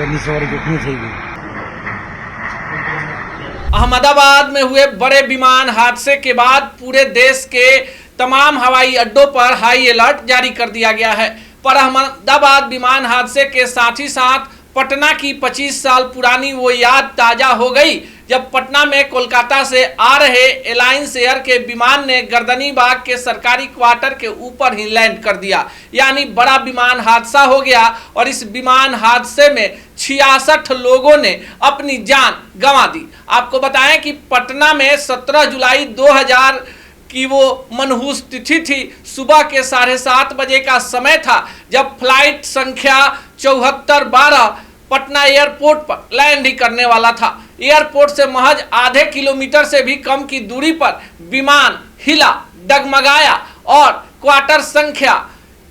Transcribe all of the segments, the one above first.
ઘરની સવારે જોખમી થઈ ગઈ। अहमदाबाद में हुए बड़े विमान हादसे के बाद पूरे देश के तमाम हवाई अड्डों पर हाई अलर्ट जारी कर दिया गया है। पर अहमदाबाद विमान हादसे के साथ ही साथ पटना की 25 साल पुरानी वो याद ताजा हो गई जब पटना में कोलकाता से आ रहे एलायंस एयर के विमान ने गर्दनी बाग के सरकारी क्वार्टर के ऊपर ही लैंड कर दिया। यानी बड़ा विमान हादसा हो गया और इस विमान हादसे में 66 लोगों ने अपनी जान गंवा दी। आपको बताएं कि पटना में 17 जुलाई 2000 की वो मनहूस तिथि थी। सुबह के 7:30 बजे का समय था जब फ्लाइट संख्या 7412 पटना एयरपोर्ट पर लैंड ही करने वाला था। एयरपोर्ट से महज आधे किलोमीटर से भी कम की दूरी पर विमान हिला, डगमगाया और क्वार्टर संख्या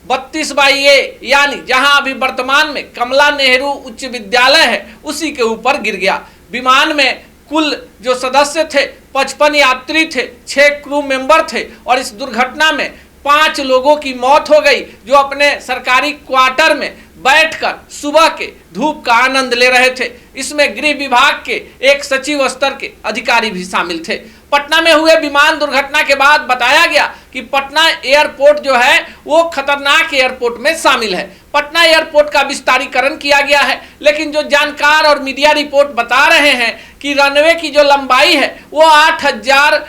32/A यानी जहां अभी वर्तमान में कमला नेहरू उच्च विद्यालय है उसी के ऊपर गिर गया। विमान में कुल जो सदस्य थे 55 यात्री थे, 6 क्रू मेंबर थे और इस दुर्घटना में 5 लोगों की मौत हो गई जो अपने सरकारी क्वार्टर में बैठकर सुबह के धूप का आनंद ले रहे थे। इसमें गृह विभाग के एक सचिव स्तर के अधिकारी भी शामिल थे। पटना में हुए विमान दुर्घटना के बाद बताया गया कि पटना एयरपोर्ट जो है वो खतरनाक एयरपोर्ट में शामिल है। पटना एयरपोर्ट का विस्तारीकरण किया गया है, लेकिन जो जानकार और मीडिया रिपोर्ट बता रहे हैं कि रनवे की जो लंबाई है वो 8000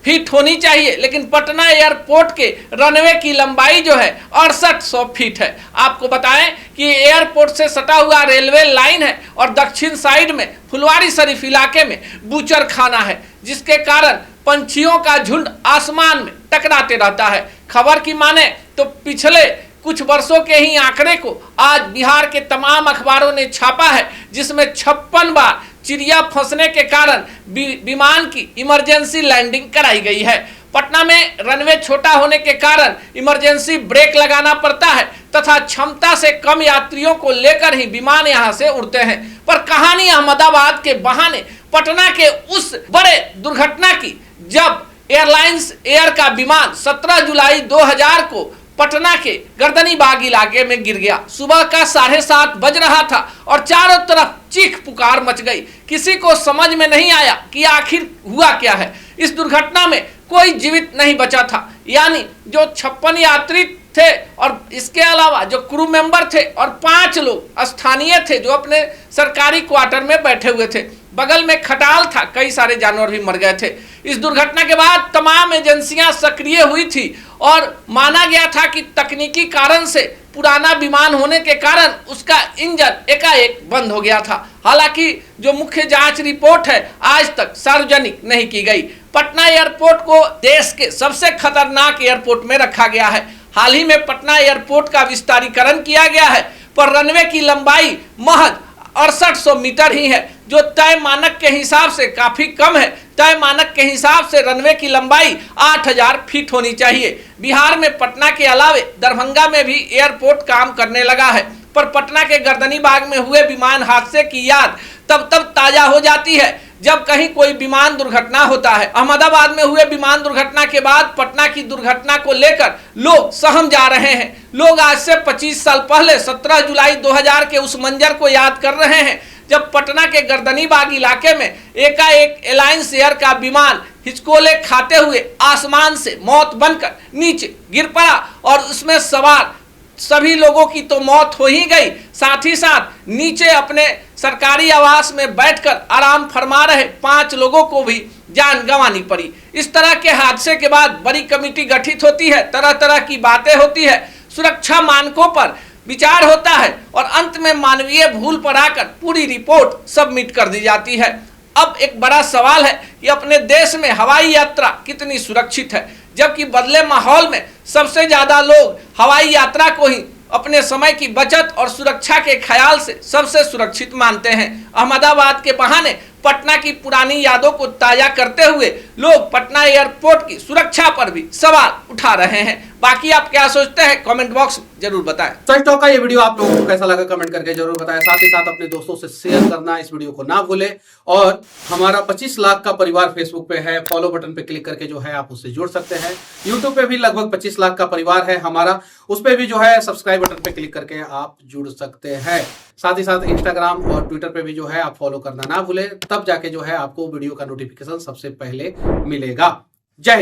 फीट होनी चाहिए, लेकिन पटना एयरपोर्ट के रनवे की लंबाई जो है 6800 फीट है। आपको बताएं कि एयरपोर्ट से सटा हुआ रेलवे लाइन है और दक्षिण साइड में फुलवारी शरीफ इलाके में बूचर खाना है, जिसके कारण पंछियों का झुंड आसमान में टकराते रहता है। खबर की माने तो पिछले कुछ वर्षों के ही आंकड़े को आज बिहार के तमाम अखबारों ने छापा है, जिसमें 56 बार चिड़िया फंसने के कारण विमान की इमरजेंसी लैंडिंग कराई गई है। पटना में रनवे छोटा होने के कारण इमरजेंसी ब्रेक लगाना पड़ता है तथा क्षमता से कम यात्रियों को लेकर ही विमान यहां से उड़ते हैं। पर कहानी अहमदाबाद के बहाने पटना के उस बड़े दुर्घटना की जब एयरलाइंस एयर का विमान 17 जुलाई 2000 को पटना के गर्दनी बाग इलाके में गिर गया। सुबह का 7:30 बज रहा था और चारों तरफ चीख पुकार मच गई। किसी को समझ में नहीं आया कि आखिर हुआ क्या है। इस दुर्घटना में कोई जीवित नहीं बचा था, यानी जो 56 यात्री थे और इसके अलावा जो क्रू मेंबर थे और 5 लोग स्थानीय थे जो अपने सरकारी क्वार्टर में बैठे हुए थे। बगल में खटाल था, कई सारे जानवर भी मर गए थे। इस दुर्घटना के बाद तमाम एजेंसियां सक्रिय हुई थी और माना गया था कि तकनीकी कारण से पुराना विमान होने के कारण उसका इंजन एकाएक बंद हो गया था। हालांकि जो मुख्य जांच रिपोर्ट है आज तक सार्वजनिक नहीं की गई। पटना एयरपोर्ट को देश के सबसे खतरनाक एयरपोर्ट में रखा गया है। हाल ही में पटना एयरपोर्ट का विस्तारीकरण किया गया है, पर रनवे की लंबाई महज 6800 मीटर ही है, जो तय मानक के हिसाब से काफी कम है। तय मानक के हिसाब से रनवे की लंबाई 8000 फीट होनी चाहिए। बिहार में पटना के अलावे दरभंगा में भी एयरपोर्ट काम करने लगा है, पर पटना के गर्दनी बाग में हुए विमान हादसे की याद तब ताजा हो जाती है जब कहीं कोई विमान दुर्घटना होता है। अहमदाबाद में हुए विमान दुर्घटना के बाद पटना की दुर्घटना को लेकर लोग सहम जा रहे हैं। लोग आज से 25 साल पहले 17 जुलाई 2000 के उस मंजर को याद कर रहे हैं जब पटना के गर्दनी बाग इलाके में एकाएक एलायंस एयर का विमान हिचकोले खाते हुए आसमान से मौत बनकर नीचे गिर पड़ा और उसमें सवार सभी लोगों की तो मौत हो ही गई, साथ ही साथ नीचे अपने सरकारी आवास में बैठकर आराम फरमा रहे 5 लोगों को भी जान गंवानी पड़ी। इस तरह के हादसे के बाद बड़ी कमेटी गठित होती है, तरह तरह की बातें होती है, सुरक्षा मानकों पर विचार होता है और अंत में मानवीय भूल पर आकर पूरी रिपोर्ट सबमिट कर दी जाती है। अब एक बड़ा सवाल है कि अपने देश में हवाई यात्रा कितनी सुरक्षित है, जबकि बदले माहौल में सबसे ज्यादा लोग हवाई यात्रा को ही अपने समय की बचत और सुरक्षा के ख्याल से सबसे सुरक्षित मानते हैं। अहमदाबाद के बहाने पटना की पुरानी यादों को ताजा करते हुए लोग पटना एयरपोर्ट की सुरक्षा पर भी सवाल उठा रहे हैं। बाकी आप क्या सोचते हैं कमेंट बॉक्स में जरूर बताएं। सच टॉक का ये वीडियो आप लोगों को कैसा लगा कमेंट करके जरूर बताएं। साथ ही साथ अपने दोस्तों से शेयर करना इस वीडियो को ना भूलें। और हमारा 25 लाख का परिवार फेसबुक पे है, फॉलो बटन पे क्लिक करके जो है आप उससे जुड़ सकते हैं। यूट्यूब पे भी लगभग 25 लाख का परिवार है हमारा, उस पे भी जो है सब्सक्राइब बटन पे क्लिक करके आप जुड़ सकते हैं। साथ ही साथ इंस्टाग्राम और ट्विटर पे भी जो है आप फॉलो करना ना भूलें, तब जाके जो है आपको वीडियो का नोटिफिकेशन सबसे पहले मिलेगा।